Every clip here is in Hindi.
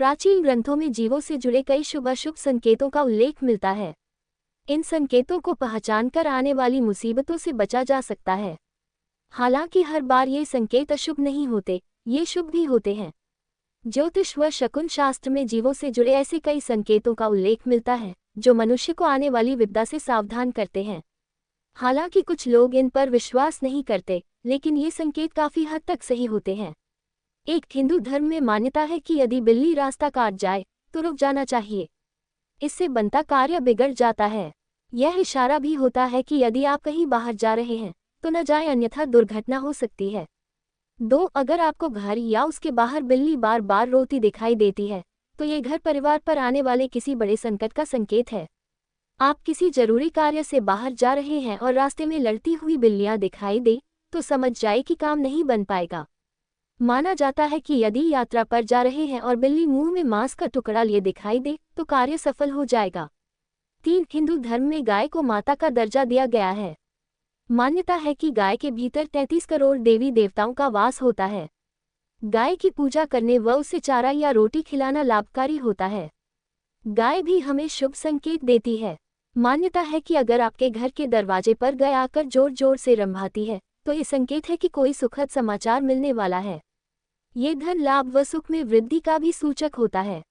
प्राचीन ग्रंथों में जीवों से जुड़े कई शुभ-अशुभ संकेतों का उल्लेख मिलता है। इन संकेतों को पहचानकर आने वाली मुसीबतों से बचा जा सकता है। हालांकि हर बार ये संकेत अशुभ नहीं होते, ये शुभ भी होते हैं। ज्योतिष व शकुन शास्त्र में जीवों से जुड़े ऐसे कई संकेतों का उल्लेख मिलता है, जो मनुष्य को आने वाली विपदा से सावधान करते हैं। हालांकि कुछ लोग इन पर विश्वास नहीं करते, लेकिन ये संकेत काफी हद तक सही होते हैं। एक हिंदू धर्म में मान्यता है कि यदि बिल्ली रास्ता काट जाए तो रुक जाना चाहिए। इससे बनता कार्य बिगड़ जाता है। यह इशारा भी होता है कि यदि आप कहीं बाहर जा रहे हैं तो न जाए, अन्यथा दुर्घटना हो सकती है। 2. अगर आपको घर या उसके बाहर बिल्ली बार बार रोती दिखाई देती है तो ये घर परिवार पर आने वाले किसी बड़े संकट का संकेत है। आप किसी जरूरी कार्य से बाहर जा रहे हैं और रास्ते में लड़ती हुई बिल्लियां दिखाई दे तो समझ जाए कि काम नहीं बन पाएगा। माना जाता है कि यदि यात्रा पर जा रहे हैं और बिल्ली मुंह में मांस का टुकड़ा लिए दिखाई दे तो कार्य सफल हो जाएगा। 3. हिंदू धर्म में गाय को माता का दर्जा दिया गया है। मान्यता है कि गाय के भीतर 33 करोड़ देवी देवताओं का वास होता है। गाय की पूजा करने व उसे चारा या रोटी खिलाना लाभकारी होता है। गाय भी हमें शुभ संकेत देती है। मान्यता है कि अगर आपके घर के दरवाजे पर गाय आकर जोर जोर से रंभाती है तो ये संकेत है कि कोई सुखद समाचार मिलने वाला है। ये धन लाभ व सुख में वृद्धि का भी सूचक होता है।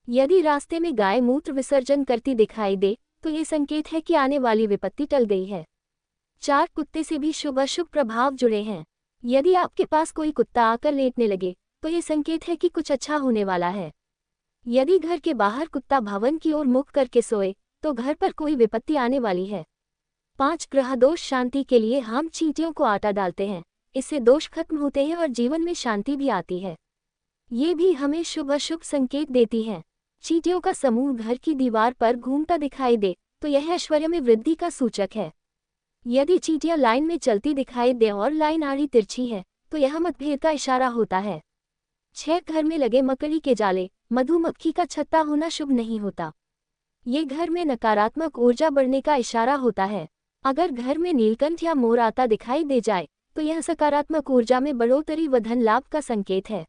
यदि रास्ते में गाय मूत्र विसर्जन करती दिखाई दे तो ये संकेत है कि आने वाली विपत्ति टल गई है। 4. कुत्ते से भी शुभ अशुभ प्रभाव जुड़े हैं। यदि आपके पास कोई कुत्ता आकर लेटने लगे तो ये संकेत है कि कुछ अच्छा होने वाला है। यदि घर के बाहर कुत्ता भवन की ओर मुख करके सोए तो घर पर कोई विपत्ति आने वाली है। 5. ग्रह दोष शांति के लिए हम चींटियों को आटा डालते हैं। इससे दोष खत्म होते हैं और जीवन में शांति भी आती है। ये भी हमें शुभ अशुभ संकेत देती हैं। चींटियों का समूह घर की दीवार पर घूमता दिखाई दे तो यह ऐश्वर्य में वृद्धि का सूचक है। यदि चींटियां लाइन में चलती दिखाई दे और लाइन आड़ी तिरछी है तो यह मतभेद का इशारा होता है। 6. घर में लगे मकड़ी के जाले, मधुमक्खी का छत्ता होना शुभ नहीं होता। ये घर में नकारात्मक ऊर्जा बढ़ने का इशारा होता है। अगर घर में नीलकंठ या मोर आता दिखाई दे जाए तो यह सकारात्मक ऊर्जा में बढ़ोतरी व धन लाभ का संकेत है।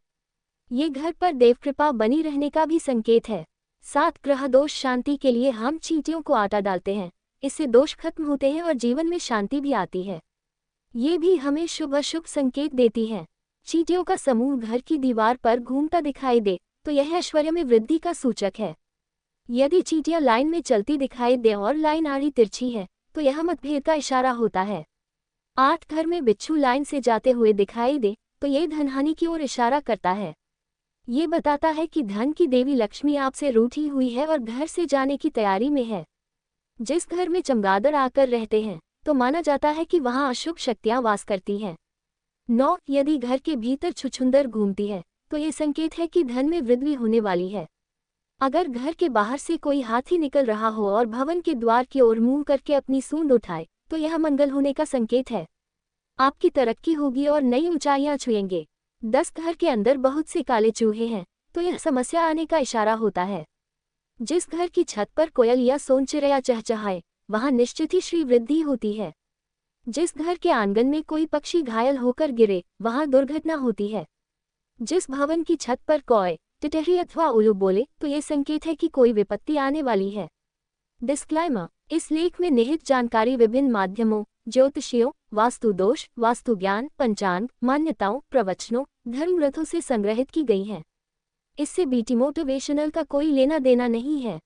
ये घर पर देव कृपा बनी रहने का भी संकेत है। 7. ग्रह दोष शांति के लिए हम चींटियों को आटा डालते हैं। इससे दोष खत्म होते हैं और जीवन में शांति भी आती है। ये भी हमें शुभ अशुभ संकेत देती हैं। चींटियों का समूह घर की दीवार पर घूमता दिखाई दे तो यह ऐश्वर्य में वृद्धि का सूचक है। यदि चींटियां लाइन में चलती दिखाई दे और लाइन आड़ी तिरछी है तो यह मतभेद का इशारा होता है। 8. घर में बिच्छू लाइन से जाते हुए दिखाई दे तो ये धनहानि की ओर इशारा करता है। ये बताता है कि धन की देवी लक्ष्मी आपसे रूठी हुई है और घर से जाने की तैयारी में है। जिस घर में चमगादड़ आकर रहते हैं तो माना जाता है कि वहां अशुभ शक्तियां वास करती हैं। 9. यदि घर के भीतर छुछुंदर घूमती है तो ये संकेत है कि धन में वृद्धि होने वाली है। अगर घर के बाहर से कोई हाथी निकल रहा हो और भवन के द्वार की ओर मुंह करके अपनी सूंड उठाए तो यह मंगल होने का संकेत है। आपकी तरक्की होगी और नई ऊंचाइयां छुएंगे। 10. घर के अंदर बहुत से काले चूहे हैं तो यह समस्या आने का इशारा होता है। जिस घर की छत पर कोयल या सोनचिड़िया चहचहाए वहां निश्चित ही श्री वृद्धि होती है। जिस घर के आंगन में कोई पक्षी घायल होकर गिरे वहां दुर्घटना होती है। जिस भवन की छत पर कोय, टिटहरी अथवा उल्लू बोले तो ये संकेत है कि कोई विपत्ति आने वाली है। डिस्क्लेमर: इस लेख में निहित जानकारी विभिन्न माध्यमों, ज्योतिषियों, वास्तु दोष, वास्तु ज्ञान, पंचांग, मान्यताओं, प्रवचनों, धर्म ग्रंथों से संग्रहित की गई है। इससे बीटी मोटिवेशनल का कोई लेना देना नहीं है।